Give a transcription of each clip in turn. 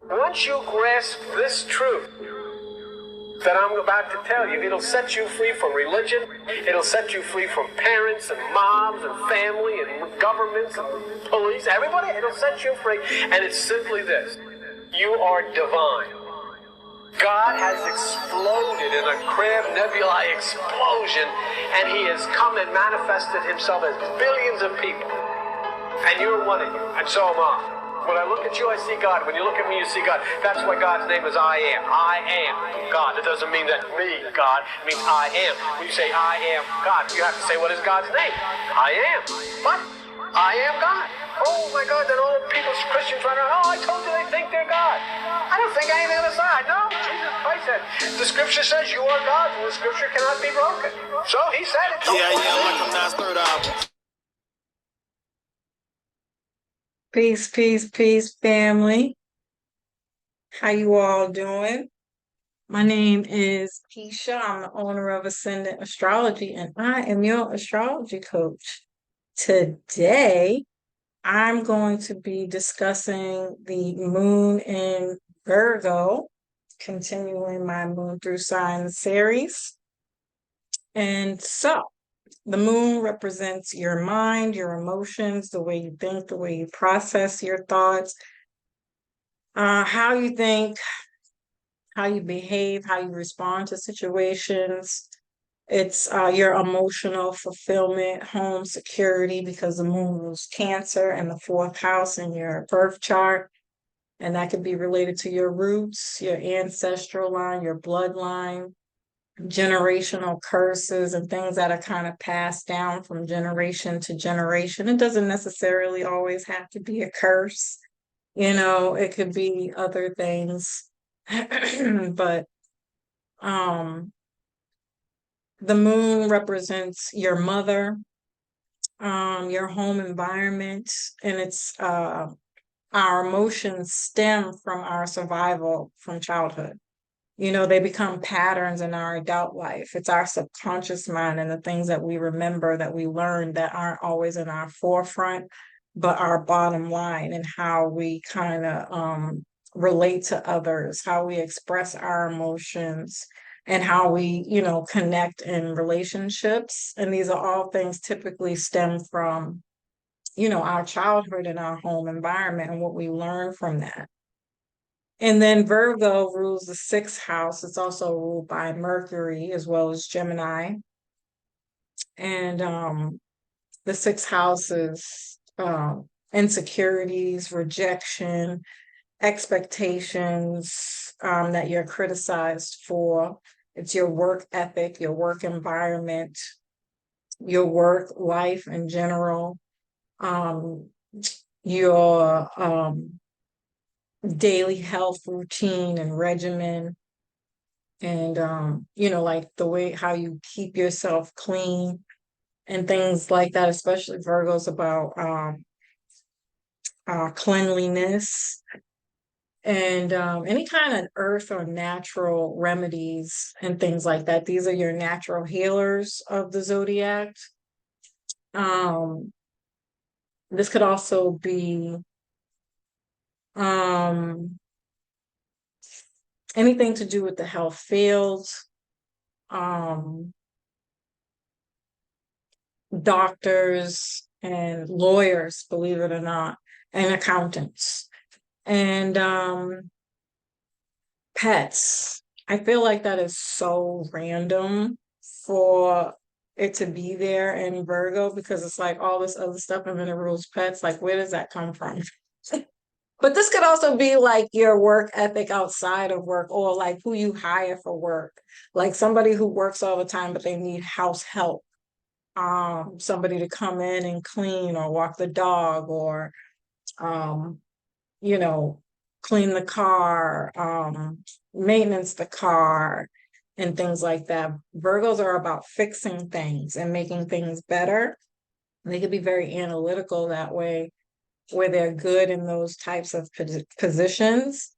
Once you grasp this truth that I'm about to tell you, it'll set you free from religion. It'll set you free from parents and moms and family and governments and police, everybody. It'll set you free. And it's simply this. You are divine. God has exploded in a Crab Nebulae explosion, and he has come and manifested himself as billions of people. And you're one of you, and so am I. When I look at you, I see God. When you look at me, you see God. That's why God's name is I Am. I am God. It doesn't mean that me, God. It means I am. When you say I am God, you have to say, what is God's name? I am. What? I am God. Oh my God, then all people, Christians run around, oh, I told you they think they're God. I don't think any of the other side. No, Jesus Christ said, the scripture says you are God, and the scripture cannot be broken. So he said it. Yeah, like I'm not third album. Peace, peace, peace, family. How you all doing? My name is Keisha. I'm the owner of Ascendant Astrology, and I am your astrology coach. Today, I'm going to be discussing the moon in Virgo, continuing my moon through signs series. And so, the moon represents your mind, your emotions, the way you think, the way you process your thoughts, how you think, how you behave, how you respond to situations. It's your emotional fulfillment, home security, because the moon rules Cancer and the fourth house in your birth chart. And that could be related to your roots, your ancestral line, your bloodline, generational curses and things that are kind of passed down from generation to generation. It doesn't necessarily always have to be a curse. It could be other things. But the moon represents your mother, your home environment, and it's our emotions stem from our survival from childhood. They become patterns in our adult life. It's our subconscious mind and the things that we remember, that we learn, that aren't always in our forefront, but our bottom line, and how we kind of relate to others, how we express our emotions, and how we, connect in relationships. And these are all things typically stem from, our childhood and our home environment and what we learn from that. And then Virgo rules the sixth house. It's also ruled by Mercury as well as Gemini. And the sixth house is insecurities, rejection, expectations that you're criticized for. It's your work ethic, your work environment, your work life in general, your daily health routine and regimen, and like the way how you keep yourself clean and things like that. Especially Virgo's about cleanliness and any kind of earth or natural remedies and things like that. These are your natural healers of the zodiac. This could also be anything to do with the health field, doctors and lawyers, believe it or not, and accountants, and pets. I feel like that is so random for it to be there in Virgo, because it's like all this other stuff and then it rules pets. Like, where does that come from? But this could also be like your work ethic outside of work, or like who you hire for work. Like somebody who works all the time, but they need house help. Somebody to come in and clean or walk the dog, or, clean the car, maintenance the car, and things like that. Virgos are about fixing things and making things better. They could be very analytical that way, where they're good in those types of positions.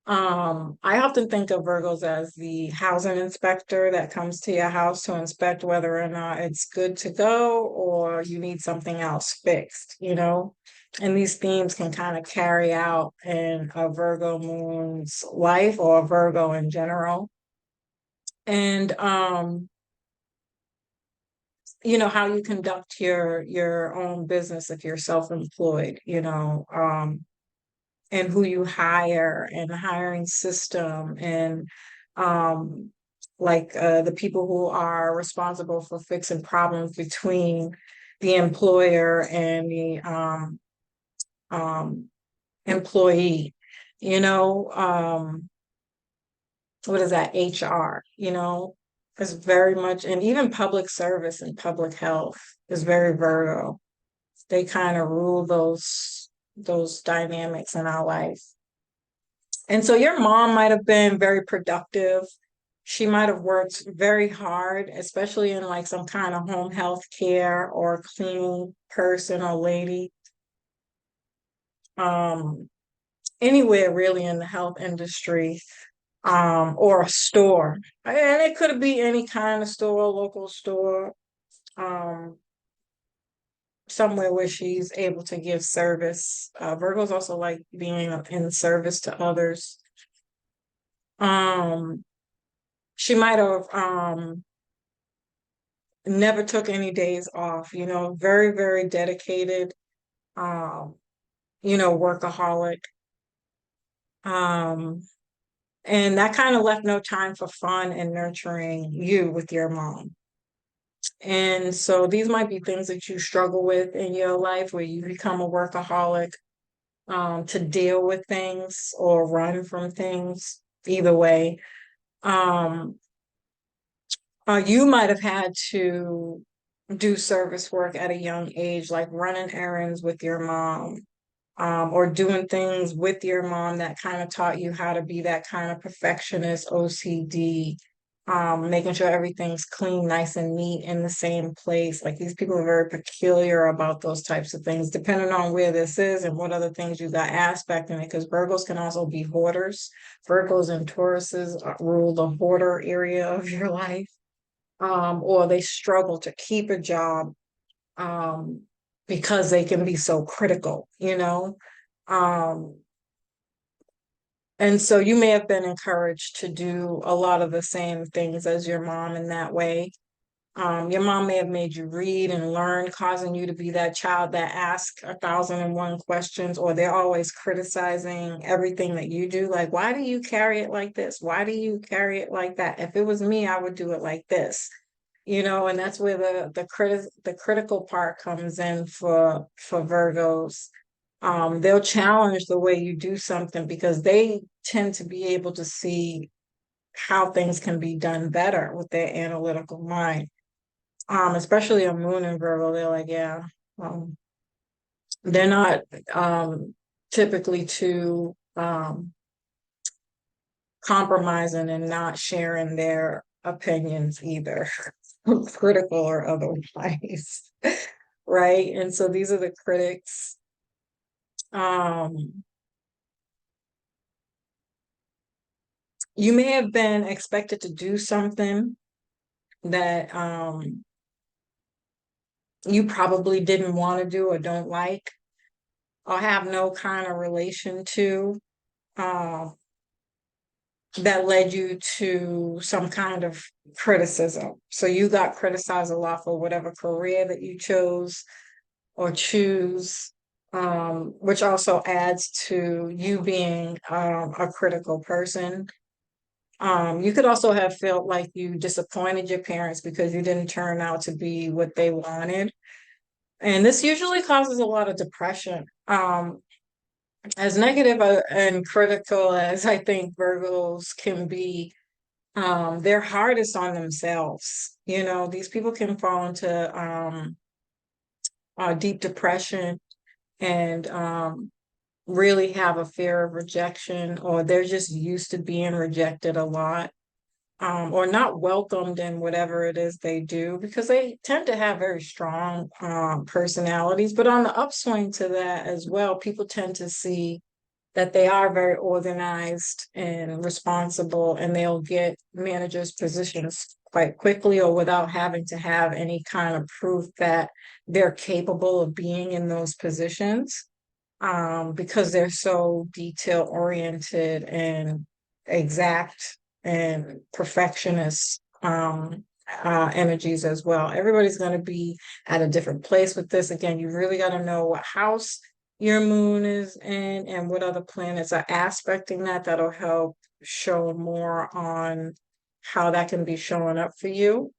I often think of Virgos as the housing inspector that comes to your house to inspect whether or not it's good to go or you need something else fixed, And these themes can kind of carry out in a Virgo moon's life or a Virgo in general. And how you conduct your own business if you're self-employed, and who you hire and the hiring system and um the people who are responsible for fixing problems between the employer and the um employee, you know, what is that, HR, is very much, and even public service and public health is very Virgo. They kind of rule those dynamics in our life. And so your mom might have been very productive. She might have worked very hard, especially in like some kind of home health care or cleaning person or lady. Um, Anywhere really in the health industry, or a store. And it could be any kind of store, local store, um, somewhere where she's able to give service. Virgos also like being in service to others. Um, she might have never took any days off, very, very dedicated, um, workaholic. Um, and that kind of left no time for fun and nurturing you with your mom. And so these might be things that you struggle with in your life where you become a workaholic, to deal with things or run from things, either way. Um, you might have had to do service work at a young age, like running errands with your mom, or doing things with your mom that kind of taught you how to be that kind of perfectionist, OCD, making sure everything's clean, nice and neat in the same place. Like these people are very peculiar about those types of things, depending on where this is and what other things you got aspect in it, because Virgos can also be hoarders. Virgos and Tauruses rule the hoarder area of your life, or they struggle to keep a job, um, because they can be so critical, Um, and so you may have been encouraged to do a lot of the same things as your mom in that way. Your mom may have made you read and learn, causing you to be that child that asks 1,001 questions, or they're always criticizing everything that you do. Like, why do you carry it like this? Why do you carry it like that? If it was me, I would do it like this. And that's where the critical part comes in for Virgos. They'll challenge the way you do something because they tend to be able to see how things can be done better with their analytical mind. Especially a moon in Virgo, they're like, yeah, um, they're not typically too compromising and not sharing their opinions either, critical or otherwise, right? And so these are the critics. Um, you may have been expected to do something that you probably didn't want to do or don't like or have no kind of relation to, um, that led you to some kind of criticism. So you got criticized a lot for whatever career that you chose or choose, which also adds to you being a critical person. You could also have felt like you disappointed your parents because you didn't turn out to be what they wanted. And this usually causes a lot of depression. As negative and critical as I think Virgos can be, they're hardest on themselves. These people can fall into deep depression and really have a fear of rejection, or they're just used to being rejected a lot, or not welcomed in whatever it is they do, because they tend to have very strong personalities. But on the upswing to that as well, people tend to see that they are very organized and responsible, and they'll get managers' positions quite quickly or without having to have any kind of proof that they're capable of being in those positions. because they're so detail oriented and exact and perfectionist energies as well. Everybody's going to be at a different place with this. Again, you really got to know what house your moon is in and what other planets are aspecting that. That'll help show more on how that can be showing up for you.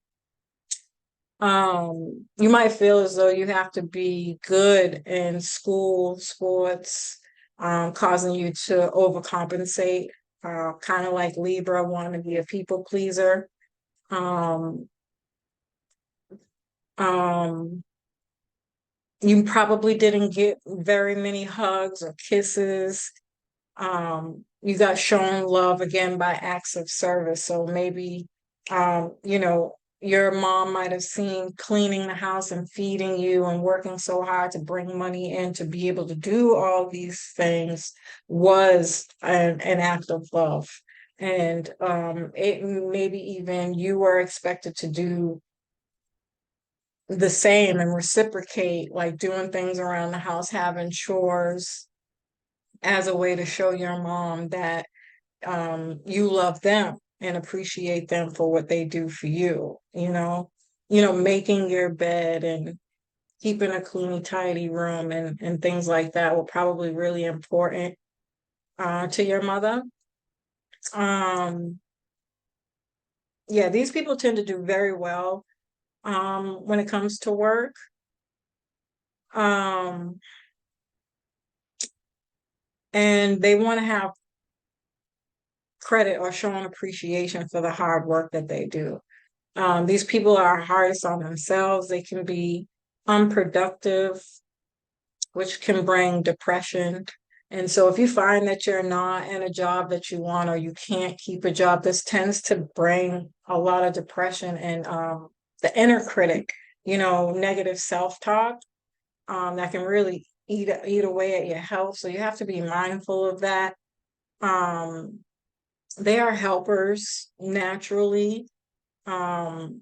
You might feel as though you have to be good in school, sports, causing you to overcompensate, kind of like Libra, wanting to be a people pleaser. Um, um, you probably didn't get very many hugs or kisses. You got shown love again by acts of service. So maybe, you know, your mom might have seen cleaning the house and feeding you and working so hard to bring money in to be able to do all these things was an act of love. And it maybe even you were expected to do the same and reciprocate, like doing things around the house, having chores as a way to show your mom that you love them and appreciate them for what they do for you, making your bed and keeping a clean, tidy room and things like that were probably really important to your mother. Um, yeah, these people tend to do very well when it comes to work. Um, and they want to have credit or showing appreciation for the hard work that they do. These people are hardest on themselves. They can be unproductive, which can bring depression. And so, if you find that you're not in a job that you want or you can't keep a job, this tends to bring a lot of depression and the inner critic, negative self-talk that can really eat away at your health. So, you have to be mindful of that. Um, they are helpers naturally. Um,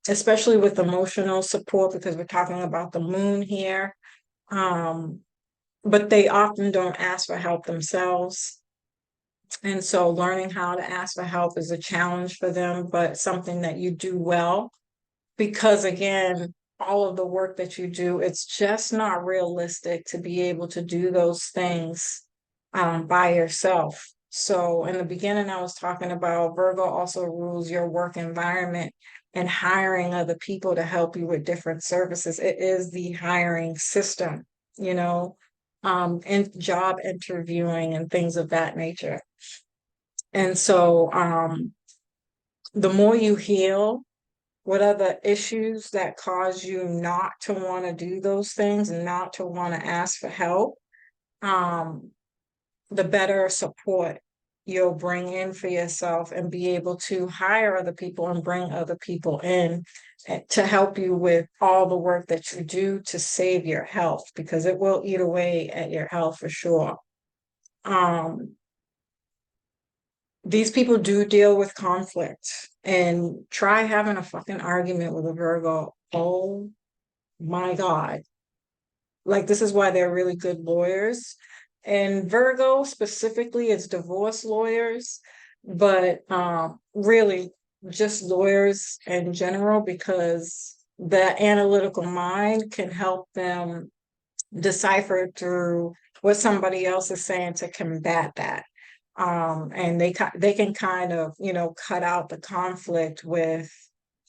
Especially with emotional support because we're talking about the moon here. Um, but they often don't ask for help themselves. And so learning how to ask for help is a challenge for them, but something that you do well because again, all of the work that you do, it's just not realistic to be able to do those things by yourself. So in the beginning, I was talking about Virgo also rules your work environment and hiring other people to help you with different services. It is the hiring system, and job interviewing and things of that nature. And so the more you heal, what are the issues that cause you not to want to do those things and not to want to ask for help? Um, the better support you'll bring in for yourself and be able to hire other people and bring other people in to help you with all the work that you do to save your health because it will eat away at your health for sure. These people do deal with conflict and try having a fucking argument with a Virgo. Oh my God. Like, this is why they're really good lawyers. And Virgo specifically, it's divorce lawyers, but really just lawyers in general, because the analytical mind can help them decipher through what somebody else is saying to combat that. And they can kind of, cut out the conflict with,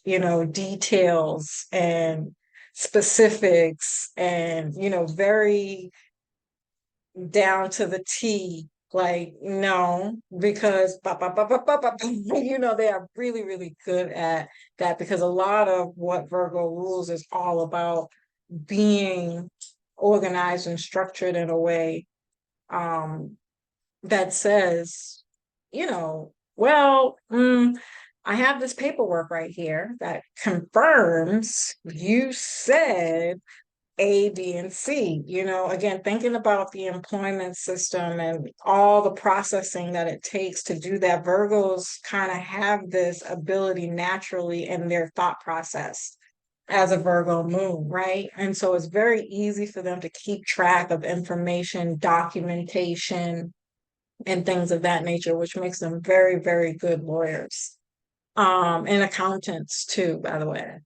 details and specifics and, very down to the T. Like, no, because they are really, really good at that because a lot of what Virgo rules is all about being organized and structured in a way that says, I have this paperwork right here that confirms you said A, B, and C. Again, thinking about the employment system and all the processing that it takes to do that, Virgos kind of have this ability naturally in their thought process. as a Virgo moon, right? And so it's very easy for them to keep track of information, documentation, and things of that nature, which makes them very, very good lawyers. And accountants too, by the way.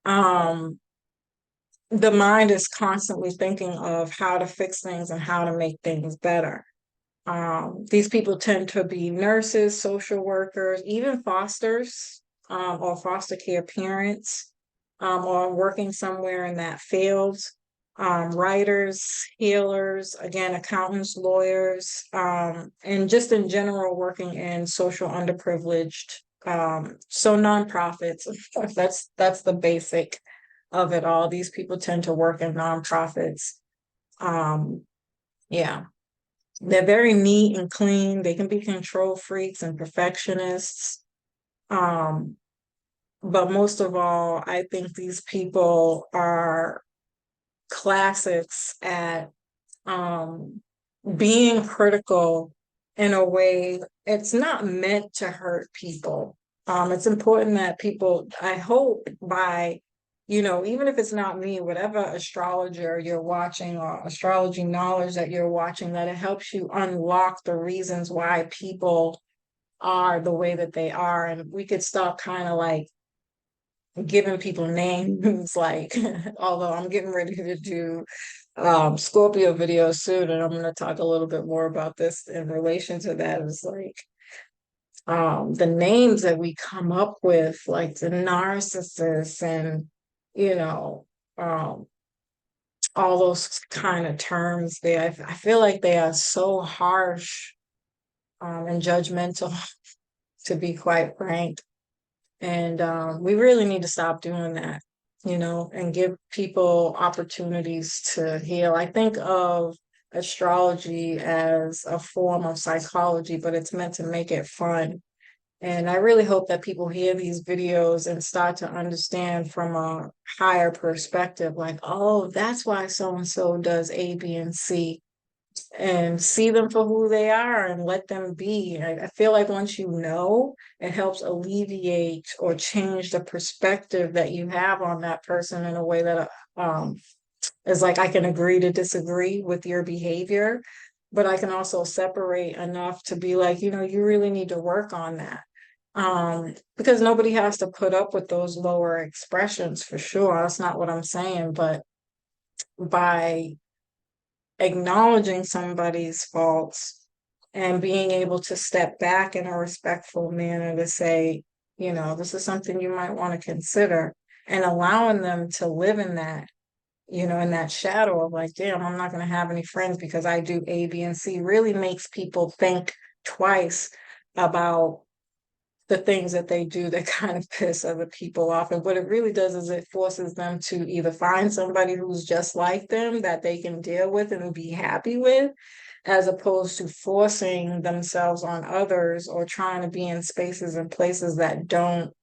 Um, the mind is constantly thinking of how to fix things and how to make things better. These people tend to be nurses, social workers, even fosters, or foster care parents, or working somewhere in that field. Writers, healers, again, accountants, lawyers, and just in general, working in social underprivileged. So nonprofits, that's the basic of it all. These people tend to work in nonprofits. Um, yeah. They're very neat and clean. They can be control freaks and perfectionists. Um, but most of all, I think these people are classics at um, being critical in a way it's not meant to hurt people. It's important that people, I hope by, even if it's not me, whatever astrologer you're watching or astrology knowledge that you're watching, that it helps you unlock the reasons why people are the way that they are. And we could stop kind of like giving people names like although I'm getting ready to do Scorpio videos soon, and I'm going to talk a little bit more about this in relation to that. Is like the names that we come up with, like the narcissists and you know um all those kind of terms there. I feel like they are so harsh and judgmental, to be quite frank. And we really need to stop doing that, and give people opportunities to heal. I think of astrology as a form of psychology, but it's meant to make it fun. And I really hope that people hear these videos and start to understand from a higher perspective, like, oh, that's why so and so does A, B, and C, and see them for who they are and let them be. I feel like once you know, it helps alleviate or change the perspective that you have on that person in a way that is like, I can agree to disagree with your behavior, but I can also separate enough to be like, you really need to work on that. Because nobody has to put up with those lower expressions for sure. That's not what I'm saying, but by acknowledging somebody's faults and being able to step back in a respectful manner to say, this is something you might want to consider, and allowing them to live in that, in that shadow of like, damn, I'm not going to have any friends because I do A, B, and C, really makes people think twice about the things that they do that kind of piss other people off. And what it really does is it forces them to either find somebody who's just like them that they can deal with and be happy with, as opposed to forcing themselves on others or trying to be in spaces and places that don't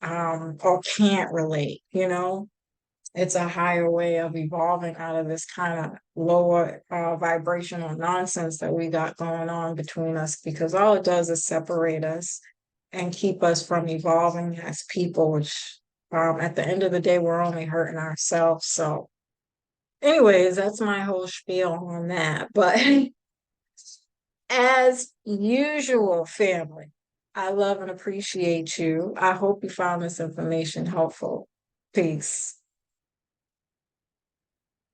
or can't relate. It's a higher way of evolving out of this kind of lower vibrational nonsense that we got going on between us, because all it does is separate us and keep us from evolving as people, which at the end of the day, we're only hurting ourselves. So, anyways, that's my whole spiel on that. But as usual, family, I love and appreciate you. I hope you found this information helpful. Peace.